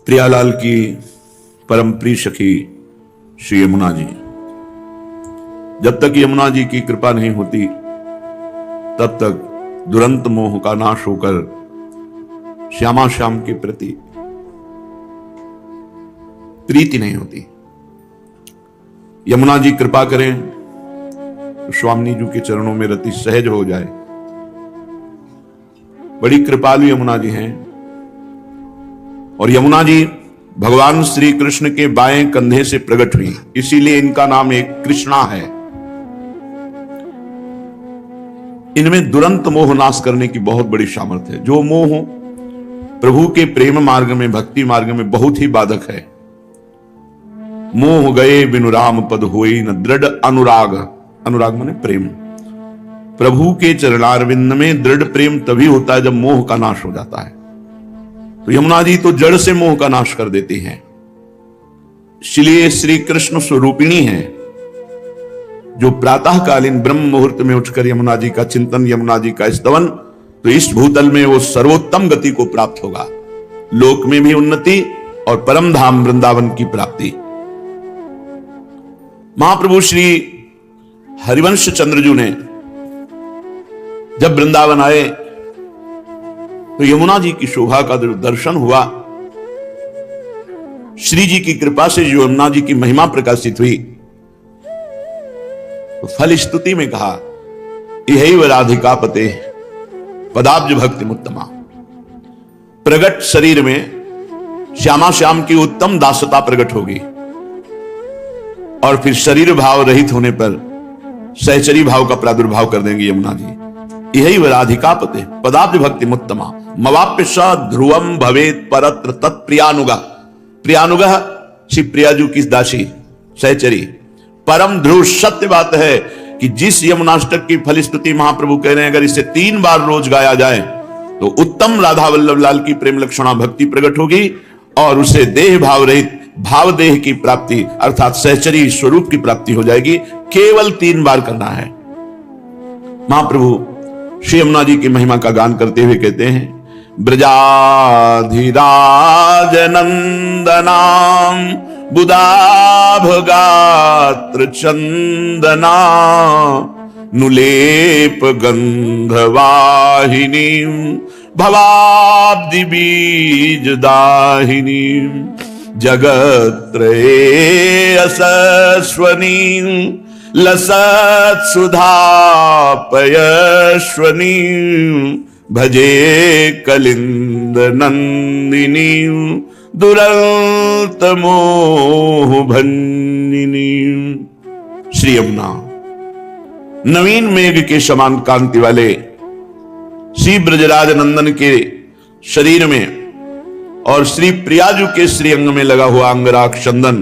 प्रियालाल की परम प्रिय सखी श्री यमुना जी, जब तक यमुना जी की कृपा नहीं होती तब तक दुरंत मोह का नाश होकर श्यामा श्याम के प्रति प्रीति नहीं होती। यमुना जी कृपा करें तो स्वामी जी के चरणों में रति सहज हो जाए। बड़ी कृपालु यमुना जी हैं और यमुना जी भगवान श्री कृष्ण के बाएं कंधे से प्रकट हुई, इसीलिए इनका नाम एक कृष्णा है। इनमें दुरंत मोह नाश करने की बहुत बड़ी सामर्थ्य है। जो मोह प्रभु के प्रेम मार्ग में, भक्ति मार्ग में बहुत ही बाधक है। मोह गए बिनु राम पद होई न दृढ़ अनुराग, अनुराग माने प्रेम। प्रभु के चरणारविंद में दृढ़ प्रेम तभी होता है जब मोह का नाश हो जाता है। तो यमुना जी तो जड़ से मोह का नाश कर देती हैं, इसलिए श्री कृष्ण स्वरूपिणी है। जो प्रातःकालीन ब्रह्म मुहूर्त में उठकर यमुना जी का चिंतन, यमुना जी का स्तवन, तो इस भूतल में वो सर्वोत्तम गति को प्राप्त होगा, लोक में भी उन्नति और परम धाम वृंदावन की प्राप्ति। महाप्रभु श्री हरिवंश चंद्रजू ने जब वृंदावन आए तो यमुना जी की शोभा का दर्शन हुआ। श्री जी की कृपा से जो यमुना जी की महिमा प्रकाशित हुई तो फल स्तुति में कहा, यही राधिका पते पदाब्ज भक्ति मुत्तमा। प्रगट शरीर में श्यामा श्याम की उत्तम दासता प्रकट होगी और फिर शरीर भाव रहित होने पर सहचरी भाव का प्रादुर्भाव कर देंगे यमुना जी। यही राधिका पते पदाब्ज भक्ति मुत्तमा मवाप्य स ध्रुवम भवेत परत्र तत्प्रियानुगा। प्रियानुगा श्री प्रियाजू की दासी सहचरी। परम ध्रुव सत्य बात है कि जिस यमुनाष्टक की फलस्तुति महाप्रभु कह रहे हैं, अगर इसे 3 बार रोज गाया जाए तो उत्तम राधा वल्लभ लाल की प्रेम लक्षणा भक्ति प्रकट होगी और उसे देह भाव रहित भाव देह की प्राप्ति अर्थात सहचरी स्वरूप की प्राप्ति हो जाएगी। केवल 3 बार करना है। महाप्रभु श्री यमुना जी की महिमा का गान करते हुए कहते हैं, ब्रजाधिराज नंदनाम बुदाभगात्र चंदना नुलेप गंधवाहिनी भवाब्दि बीज दाहिनी जगत्त्रये असस्वनी लसत् सुधा पयस्वनी भजे कलिंद नंदिनी दुरंत मोह भंजिनी। श्री यमुना नवीन मेघ के समान कांति वाले श्री ब्रजराज नंदन के शरीर में और श्री प्रियाजू के श्री अंग में लगा हुआ अंगराग चंदन,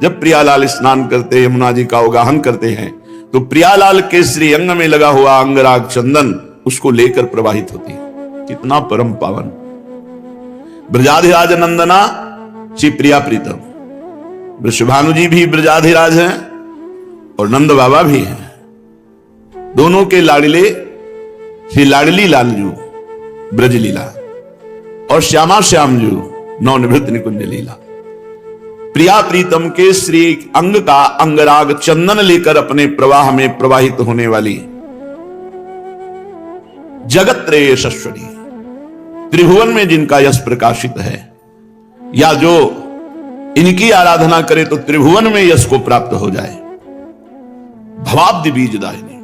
जब प्रियालाल स्नान करते यमुना जी का अवगाहन करते हैं तो प्रियालाल के श्री अंग में लगा हुआ अंगराग चंदन उसको लेकर प्रवाहित होती है। कितना परम पावन। ब्रजाधिराज नंदना श्री प्रिया प्रीतम। वृषभानु जी भी ब्रजाधिराज हैं और नंद बाबा भी हैं। दोनों के लाडले श्री लाडली लालजू ब्रजलीला और श्यामा श्यामजू नवनिवृत्त निकुंज लीला। प्रिया प्रीतम के श्री अंग का अंगराग चंदन लेकर अपने प्रवाह में प्रवाहित होने वाली जगत्त्रय यशस्वनी, त्रिभुवन में जिनका यश प्रकाशित है, या जो इनकी आराधना करे तो त्रिभुवन में यश को प्राप्त हो जाए। भवाब्दि बीज दाहिनी,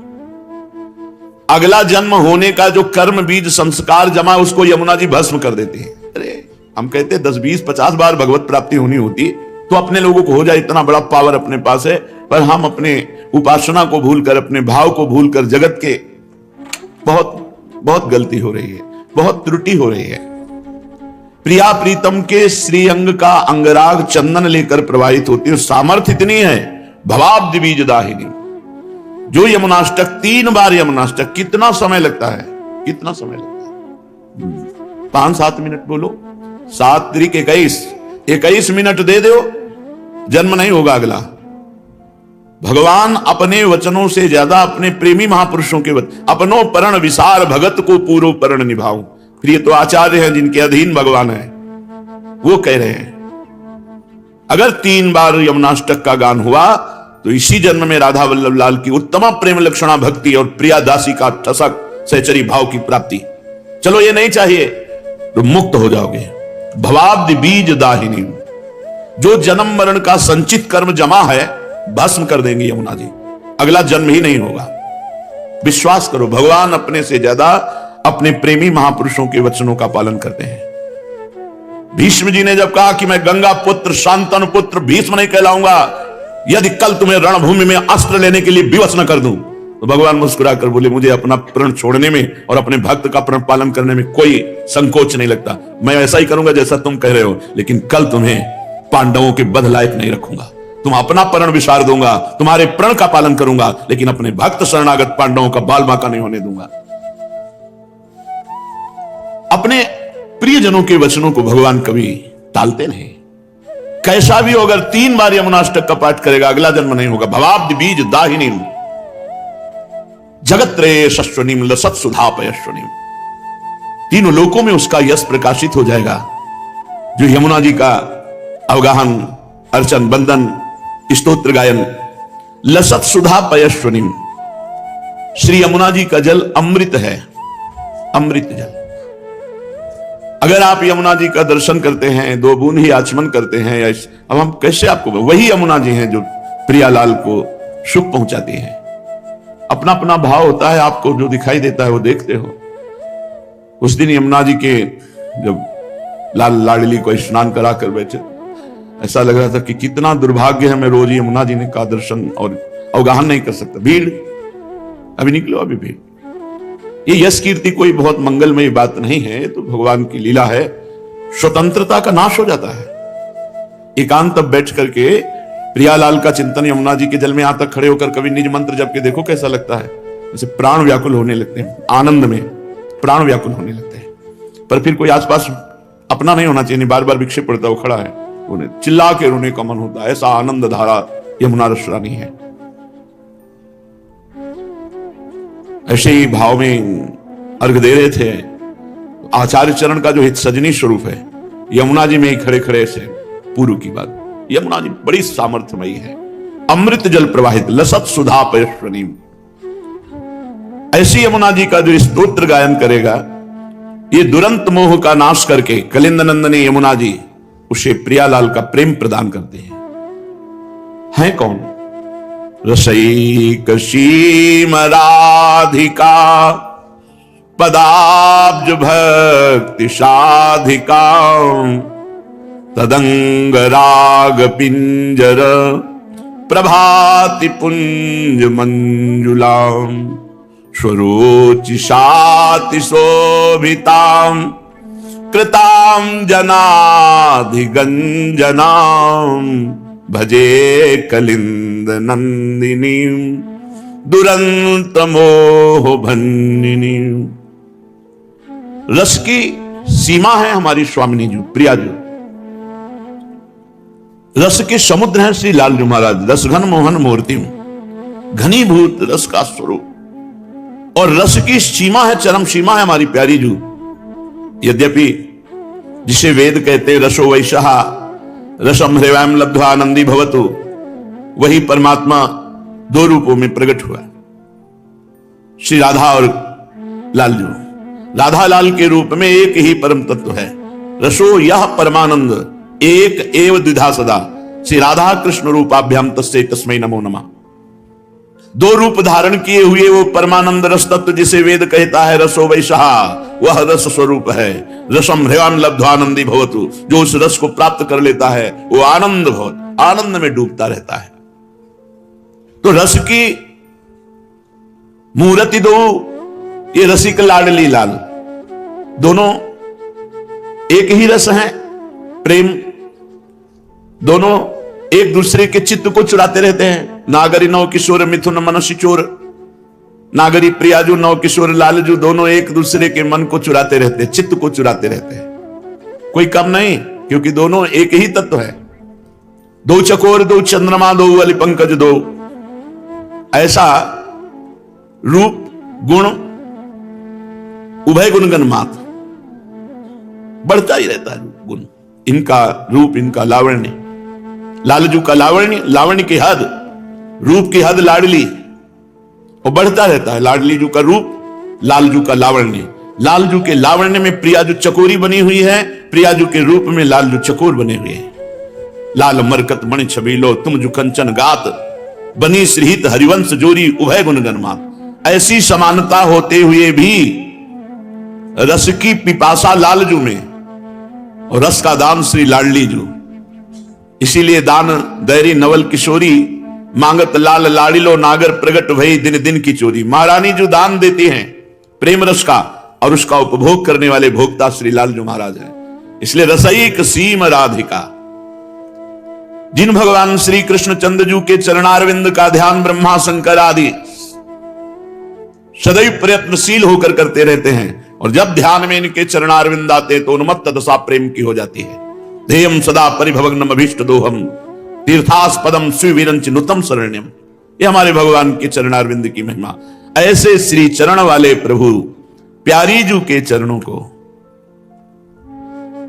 अगला जन्म होने का जो कर्म बीज संस्कार जमा उसको यमुना जी भस्म कर देती है। अरे हम कहते 10, 20, 50 बार भगवत प्राप्ति होनी होती तो अपने लोगों को हो जाए, इतना बड़ा पावर अपने पास है, पर हम अपने उपासना को भूलकर, अपने भाव को भूलकर जगत के बहुत गलती हो रही है, बहुत त्रुटि हो रही है। प्रिया प्रीतम के श्री अंग का अंगराग चंदन लेकर प्रवाहित होती है। सामर्थ्य इतनी है, भवाब्दि बीज दाहिनी। जो यमुनाष्टक 3 बार यमुनाष्टक, कितना समय लगता है, कितना समय लगता है? 5-7 मिनट बोलो, 7 त्रिक 21 मिनट दे दो, जन्म नहीं होगा अगला। भगवान अपने वचनों से ज्यादा अपने प्रेमी महापुरुषों के अपनो परण विसार भगत को पूर्व परण निभाऊं। फिर ये तो आचार्य हैं जिनके अधीन भगवान है, वो कह रहे हैं अगर 3 बार यमुनाष्टक का गान हुआ तो इसी जन्म में राधा वल्लभ लाल की उत्तम प्रेम लक्षणा भक्ति और प्रिया दासी का ठसक सहचरी भाव की प्राप्ति। चलो ये नहीं चाहिए तो मुक्त हो जाओगे। भवाब्द बीज दाहिनी, जो जन्म मरण का संचित कर्म जमा है भस्म कर देंगे यमुना जी, अगला जन्म ही नहीं होगा। विश्वास करो, भगवान अपने से ज्यादा अपने प्रेमी महापुरुषों के वचनों का पालन करते हैं। भीष्म जी ने जब कहा कि मैं गंगा पुत्र शांतनु पुत्र भीष्म नहीं कहलाऊंगा यदि कल तुम्हें रणभूमि में अस्त्र लेने के लिए विवश न कर दूं, तो भगवान मुस्कुरा कर बोले मुझे अपना प्रण छोड़ने में और अपने भक्त का प्रण पालन करने में कोई संकोच नहीं लगता। मैं ऐसा ही करूंगा जैसा तुम कह रहे हो, लेकिन कल तुम्हें पांडवों के बध लायक नहीं रखूंगा। तुम अपना प्रण विसार दूंगा, तुम्हारे प्रण का पालन करूंगा, लेकिन अपने भक्त शरणागत पांडवों का बाल बांका नहीं होने दूंगा। अपने प्रियजनों के वचनों को भगवान कभी टालते नहीं। कैसा भी हो, अगर 3 बार यमुनाष्टक का पाठ करेगा अगला जन्म नहीं होगा। भवाब्द बीज दाहिनी जगत्त्रये शश्वनीम लसत सुधा पयश्वनीम, तीनों लोकों में उसका यश प्रकाशित हो जाएगा। जो यमुना जी का अवगाहन अर्चन बंदन स्तोत्र गायन लसत सुधा पयश्वनीम, श्री यमुना जी का जल अमृत है, अमृत जल। अगर आप यमुना जी का दर्शन करते हैं, 2 बूंद ही आचमन करते हैं, या अब हम कैसे आपको, वही यमुना जी हैं जो प्रियालाल को सुख पहुंचाती हैं। अपना अपना भाव होता है, आपको जो दिखाई देता है वो देखते हो। उस दिन यमुना जी के जब लाल लाडली को स्नान करा कर बैठे, ऐसा लग रहा था कि कितना दुर्भाग्य है, मैं रोज यमुना जी ने का दर्शन और अवगाहन नहीं कर सकता। भीड़, अभी निकलो, अभी भीड़। ये यश कीर्ति कोई बहुत मंगलमयी बात नहीं है, तो भगवान की लीला है। स्वतंत्रता का नाश हो जाता है। एकांत तब बैठ करके प्रियालाल का चिंतन यमुना जी के जल में यहां तक खड़े होकर कभी निज मंत्र जप के देखो कैसा लगता है। जैसे प्राण व्याकुल होने लगते हैं, आनंद में प्राण व्याकुल होने लगते हैं। पर फिर कोई आसपास अपना नहीं होना चाहिए, बार बार विक्षेप पड़ता है, वो खड़ा है, उन्हें चिल्ला के रोने का मन होता है। ऐसा आनंद धारा यमुना रसरानी है। ऐसे ही भाव में अर्घ दे रहे थे। आचार्य चरण का जो हित सजनी स्वरूप है यमुना जी में ही खड़े खड़े से पूर्व की बात। यमुना जी बड़ी सामर्थ्यमयी है, अमृत जल प्रवाहित लसत सुधा पयश्वनीम। ऐसी यमुना जी का जो स्तोत्र गायन करेगा, ये दुरंत मोह का नाश करके कलिंद नंदनी यमुना जी उसे प्रियालाल का प्रेम प्रदान करते हैं कौन? रसैक सीम राधिका पदाब्ज भक्ति साधिका तदंग राग पिंजर प्रभाति पुंज मंजुलाम स्वरोचि शाति शोभिताम कृताम जनाधिगंजनाम भजे कलिंद नंदिनी दुरंत मोह भंजिनी। रस की सीमा है हमारी स्वामिनी जी, प्रिया जी। रस के समुद्र हैं श्री लाल जी महाराज। रस घन मोहन मूर्ति, घनीभूत रस का स्वरूप। और रस की सीमा है, चरम सीमा है हमारी प्यारी जू। यद्यपि जिसे वेद कहते रसो वैशः रसम हृदयम लब्ध्वा आनंदी भवतु, वही परमात्मा 2 रूपों में प्रकट हुआ, श्री राधा और लालजू। राधा लाल के रूप में एक ही परम तत्व है। रसो यह परमानंद एक एव द्विधा सदा, श्री राधा कृष्ण रूपाभ्याम तस्मै तस्मै नमो नमः। 2 रूप धारण किए हुए वो परमानंद रस तत्व जिसे वेद कहता है रसो वैशः, वह रस स्वरूप है। रसम हृदयम लब्ध्वा आनंदी भवतु, जो उस रस को प्राप्त कर लेता है वो आनंद भवत, आनंद में डूबता रहता है। तो रस की मूर्ति 2, ये रसिक लाडली लाल, दोनों एक ही रस हैं, प्रेम। दोनों एक दूसरे के चित्त को चुराते रहते हैं। नागरी नव किशोर मिथुन मनसी चोर, नागरी प्रियाजू नव किशोर लालजू, दोनों एक दूसरे के मन को चुराते रहते हैं, चित्त को चुराते रहते हैं। कोई कम नहीं, क्योंकि दोनों एक ही तत्व है। 2 चकोर 2 चंद्रमा 2 अली पंकज 2, ऐसा रूप गुण उभय गुणगण मात्र बढ़ता ही रहता है। गुण इनका, रूप इनका, लावण्य लालजू का लावण्य, लावण्य की हद, रूप की हद लाडली, और बढ़ता रहता है। लाडली जू का रूप, लालजू का लावण्य, लालजू के लावण्य में प्रियाजू चकोरी बनी हुई है, प्रियाजू के रूप में लालजू चकोर बने हुए हैं। लाल मरकत मणि छबीलो तुम जु कंचन गात, बनी श्रीहित हरिवंश जोरी उभय गुण गणमात। ऐसी समानता होते हुए भी रस की पिपासा लालजू में और रस का दान श्री लाडली जू। इसीलिए दान दैरी नवल किशोरी, मांगत लाल लाड़िलो नागर प्रगट भई दिन दिन की चोरी। महारानी जो दान देती हैं प्रेम रस का, और उसका उपभोग करने वाले भोक्ता श्री लालजू महाराज हैं। इसलिए रसईक सीम राधिका, जिन भगवान श्री कृष्ण चंद्रजू के चरणारविंद का ध्यान ब्रह्मा शंकर आदि सदैव प्रयत्नशील होकर करते रहते हैं, और जब ध्यान में इनके चरणारविंद आते तो उन्मत्त दशा प्रेम की हो जाती है। ध्येयम सदा परिभवग्नम अभीष्ट दोहम तीर्थास्पदम स्वीविरंच नुतम शरण्यम। ये हमारे भगवान के चरणारविंद की महिमा। ऐसे श्री चरण वाले प्रभु प्यारी जू के चरणों को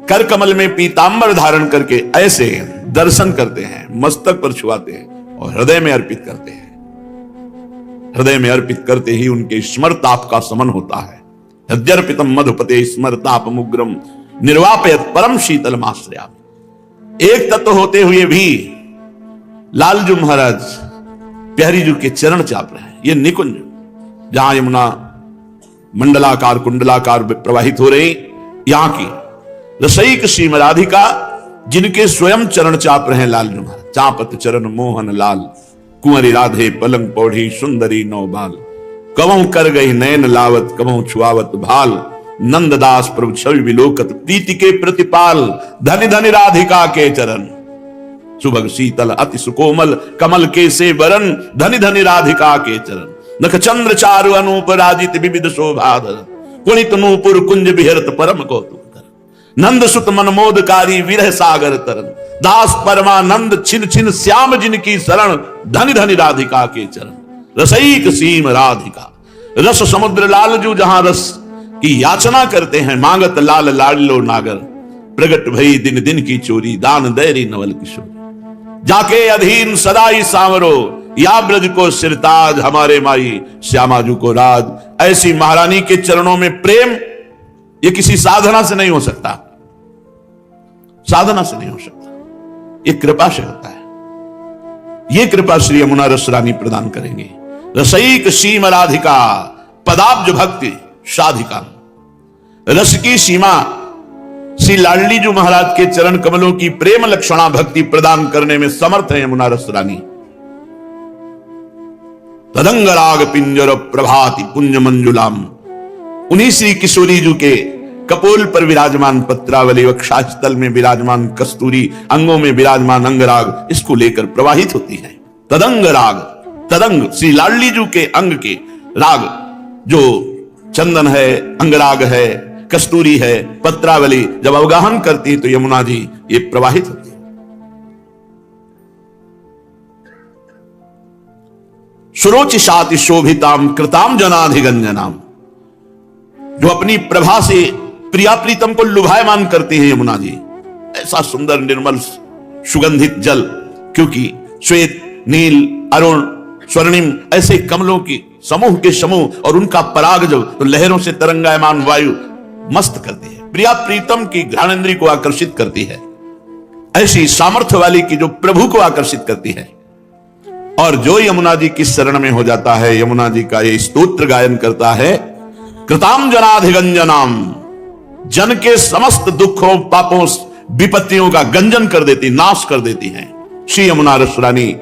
कर कमल में पीतांबर धारण करके ऐसे दर्शन करते हैं, मस्तक पर छुआते हैं और हृदय में अर्पित करते हैं। हृदय में अर्पित करते ही उनके स्मरताप का समन होता है। हृदयर्पितम मधुपते स्मरताप मुग्रम निर्वापयत परम शीतल माश्रया। एक तत्व होते हुए भी लालजू महाराज प्यारी जू के चरण चाप रहे हैं। ये निकुंज जहां यमुना मंडलाकार कुंडलाकार प्रवाहित हो रही, यहां की रसईक सीम राधिका जिनके स्वयं चरण चाप रहे हैं लालजू महाराज। चापत चरण मोहन लाल, कुंवरी राधे पलंग पौढ़ी सुंदरी नौबाल। कवं कर गई नयन लावत, कवं छुआवत भाल। नंददास प्रभु छवि विलोकत, प्रीति के प्रतिपाल। धनि धनि राधिका के चरण, सुभग शीतल अति सुकोमल। कमल के से वरण, धनि धनि राधिका के चरण। नख चंद्र चारु अनूप राजित विविध शोभाधर। कुणित नूपुर कुंज विहरत परम कौतुक। नंद सुत मनमोदकारी विरह सागर तरन। दास परमानंद छिन छिन श्याम जिनकी शरण। धनि धनि राधिका के चरण, रसईक सीम राधिका। रस समुद्र लालजू जहां रस की याचना करते हैं। मांगत लाल लाडलो नागर, प्रगट भई दिन दिन की चोरी। दान दैरी नवल किशोरी, जाके अधीन सदाई सांवरो। या ब्रज को सिरताज, हमारे माई श्यामाजू को राज। ऐसी महारानी के चरणों में प्रेम, ये किसी साधना से नहीं हो सकता, साधना से नहीं हो सकता, ये कृपा से होता है। ये कृपा श्री यमुना रस रानी प्रदान करेंगे। रसईक सीम राधिका, पदाब्ज भक्ति साधिका। रस की सीमा श्री लाडली जू महाराज के चरण कमलों की प्रेम लक्षणा भक्ति प्रदान करने में समर्थ है यमुना रस रानी। तदंग राग पिंजर प्रभाति पुंज मंजुलाम। उन्हीं श्री किशोरी जू के कपोल पर विराजमान पत्रावली, वक्षस्थल में विराजमान कस्तूरी, अंगों में विराजमान अंगराग, इसको लेकर प्रवाहित होती है। तदंग राग, तदंग श्री लाडली जू के अंग के राग, जो चंदन है, अंगराग है, कस्तूरी है, पत्रावली जब अवगाहन करती है तो यमुना जी ये प्रवाहित होती है। सुरोचिशाति शोभिताम कृताम जनाधिगंजनाम। जो अपनी प्रभा से प्रिया प्रीतम को लुभायमान करती है यमुना जी। ऐसा सुंदर निर्मल सुगंधित जल, क्योंकि श्वेत नील अरुण स्वर्णिम ऐसे कमलों की समूह के समूह, और उनका पराग जो तो लहरों से तरंगायमान वायु मस्त करती है, प्रिया प्रीतम की घ्राणेंद्री को आकर्षित करती है। ऐसी सामर्थ्य वाली की जो प्रभु को आकर्षित करती है। और जो यमुना जी की शरण में हो जाता है, यमुना जी का ये स्तोत्र गायन करता है, कृताम जनाधिगंजनाम, जन के समस्त दुखों पापों विपत्तियों का गंजन कर देती, नाश कर देती हैं श्री यमुना रस रानी,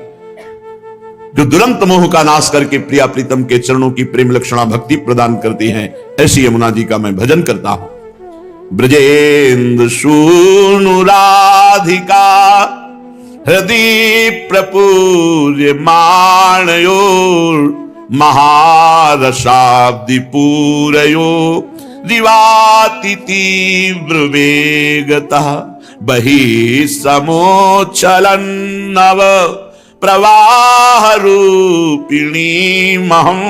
जो दुरंत मोह का नाश करके प्रिया प्रीतम के चरणों की प्रेम लक्षणा भक्ति प्रदान करती हैं। ऐसी यमुना जी का मैं भजन करता हूं। ब्रजेंद्र सूनु राधिका, हृदय प्रपूर्य माणयो, महारसाब्दि पूरयो, दिवाति तीव्र वेगता, बहि समोच्छलन नव प्रवाह रूपिणी महम,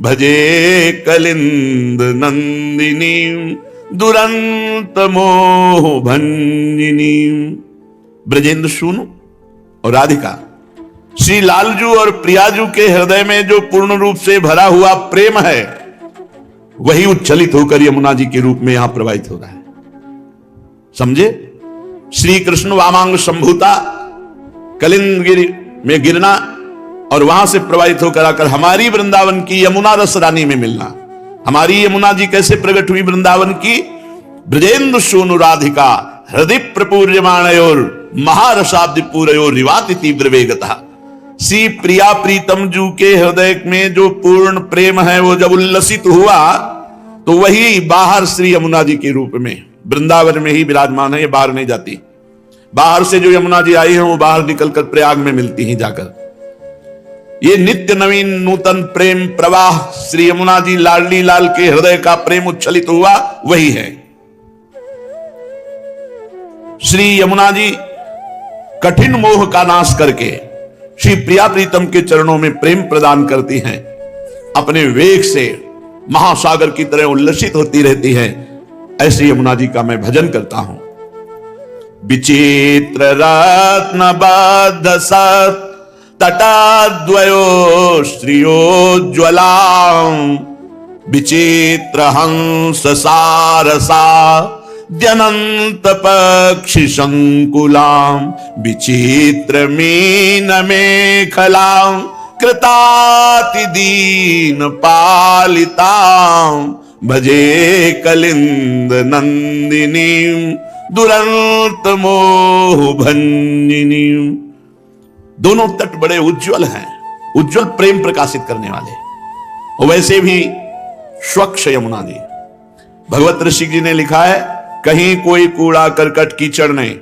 भजे कलिंद नंदिनी, दुरंत मोह भंजिनी। ब्रजेंद्र सूनु और राधिका, श्री लालजू और प्रियाजू के हृदय में जो पूर्ण रूप से भरा हुआ प्रेम है वही उच्छलित होकर यमुना जी के रूप में यहां प्रवाहित हो रहा है। समझे? श्री कृष्ण वामांग संभूता कलिंद गिरी में गिरना और वहां से प्रवाहित होकर आकर हमारी वृंदावन की यमुना रस रानी में मिलना। हमारी यमुना जी कैसे प्रकट हुई वृंदावन की? ब्रजेंदु सोनु राधिका हृदय प्रपूर्यमाणयोर महारसाब्द पूरयोर रिवाति तीव्र वेगता। श्री प्रिया प्रीतम जू के हृदय में जो पूर्ण प्रेम है वो जब उल्लसित हुआ तो वही बाहर श्री यमुना जी के रूप में वृंदावन में ही विराजमान है। ये बाहर नहीं जाती। बाहर से जो यमुना जी आई है वो बाहर निकलकर प्रयाग में मिलती हैं जाकर। ये नित्य नवीन नूतन प्रेम प्रवाह श्री यमुना जी लाडली लाल के हृदय का प्रेम उच्छलित हुआ वही है। श्री यमुना जी कठिन मोह का नाश करके श्री प्रिया प्रीतम के चरणों में प्रेम प्रदान करती हैं। अपने वेग से महासागर की तरह उल्लसित होती रहती हैं। ऐसी यमुना जी का मैं भजन करता हूं। विचित्र रत्न बद्ध सत तटाद्वयो श्रियोज्ज्वला विचित्र हंस सारसा द्यनंत पक्षि संकुलाम विचित्र मीन मेखलाम कृताति दीन पालिताम भजे कलिंद नंदिनी दुरंत मोह भंजिनी। दोनों तट बड़े उज्जवल हैं, उज्जवल प्रेम प्रकाशित करने वाले। और वैसे भी स्वच्छ यमुना जी, भगवत ऋषि जी ने लिखा है कहीं कोई कूड़ा करकट कीचड़ नहीं।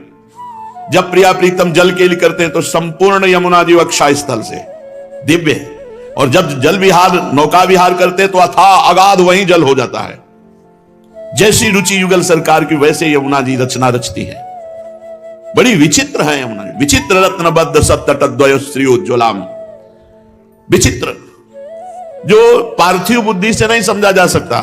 जब प्रिया प्रीतम जल के लिए करते हैं तो संपूर्ण यमुना जी अक्षय स्थल से दिव्य है। और जब जल विहार नौका विहार करते तो अथाह अगाध वहीं जल हो जाता है। जैसी रुचि युगल सरकार की वैसे यमुना जी रचना रचती है। बड़ी विचित्र है यमुना जी। विचित्र रत्न बद्ध सत्तटद्वय श्रियोज्ज्वलाम। विचित्र जो पार्थिव बुद्धि से नहीं समझा जा सकता।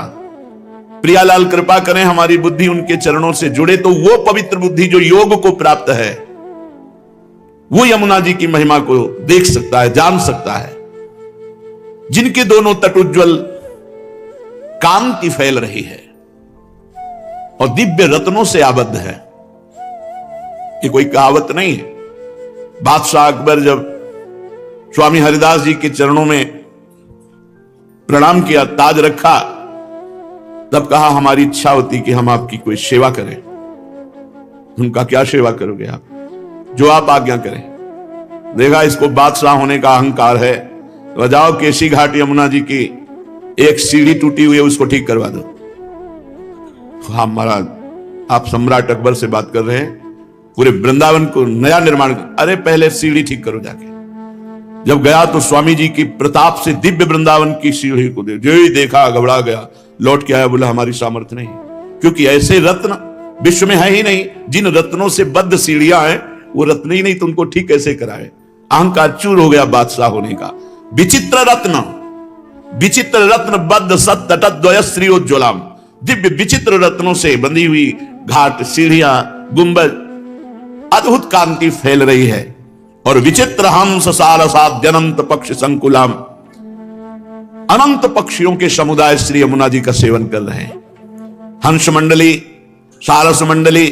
प्रियालाल कृपा करें हमारी बुद्धि उनके चरणों से जुड़े तो वो पवित्र बुद्धि जो योग को प्राप्त है वो यमुना जी की महिमा को देख सकता है, जान सकता है। जिनके दोनों तट उज्ज्वल कांति फैल रही है और दिव्य रत्नों से आबद्ध है। ये कोई कहावत नहीं है। बादशाह अकबर जब स्वामी हरिदास जी के चरणों में प्रणाम किया, ताज रखा, तब कहा हमारी इच्छा होती कि हम आपकी कोई सेवा करें। उनका क्या सेवा करोगे आप? जो आप आज्ञा करें। देखा इसको बादशाह होने का अहंकार है। जाओ केसी घाट यमुना जी की एक सीढ़ी टूटी हुई है उसको ठीक करवा दो। हाँ महाराज, आप सम्राट अकबर से बात कर रहे हैं, पूरे वृंदावन को नया निर्माण। अरे पहले सीढ़ी ठीक करो जाके। जब गया तो स्वामी जी की प्रताप से दिव्य वृंदावन की सीढ़ी को जो ही देखा घबरा गया, लौट के आया, बोला हमारी सामर्थ्य नहीं, क्योंकि ऐसे रत्न विश्व में है ही नहीं। जिन रत्नों से बद्ध सीढ़ियां हैं वो रत्न ही नहीं तो उनको ठीक कैसे कराए। अहंकार चूर हो गया बादशाह होने का। विचित्र रत्न, विचित्र रत्न बद्ध सत तटद्वय श्रियोज्ज्वलाम। दिव्य विचित्र रत्नों से बंधी हुई घाट, सीढ़ियां, गुंबद, अद्भुत कांति फैल रही है। और विचित्र हंस सारसाद्य अनंत पक्षी संकुलाम। अनंत पक्षियों के समुदाय श्री यमुना जी का सेवन कर रहे हैं। हंस मंडली, सारस मंडली,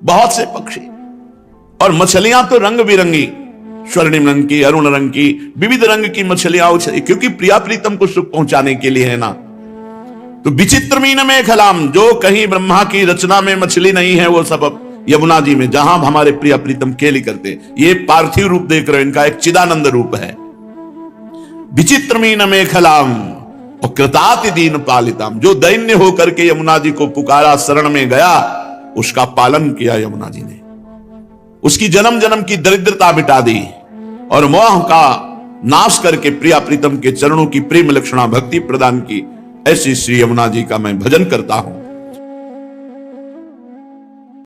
बहुत से पक्षी और मछलियां तो रंग बिरंगी, स्वर्णिम रंग की, अरुण रंग की, विविध रंग की मछलियां, क्योंकि प्रिया प्रीतम को सुख पहुंचाने के लिए है ना। तो विचित्र मीन में खलाम, जो कहीं ब्रह्मा की रचना में मछली नहीं है वो सब यमुना जी में, जहां हमारे प्रिया प्रीतम खेली करते। ये पार्थिव रूप देख रहे हो, इनका एक चिदानंद रूप है। विचित्र मीन में खलाम और कृताति दीन पालिताम, जो दैन्य होकर के यमुना जी को पुकारा, शरण में गया, उसका पालन किया यमुना जी ने। उसकी जन्म जन्म की दरिद्रता मिटा दी और मोह का नाश करके प्रिया प्रीतम के चरणों की प्रेम लक्षणा भक्ति प्रदान की। ऐसी श्री यमुना जी का मैं भजन करता हूं।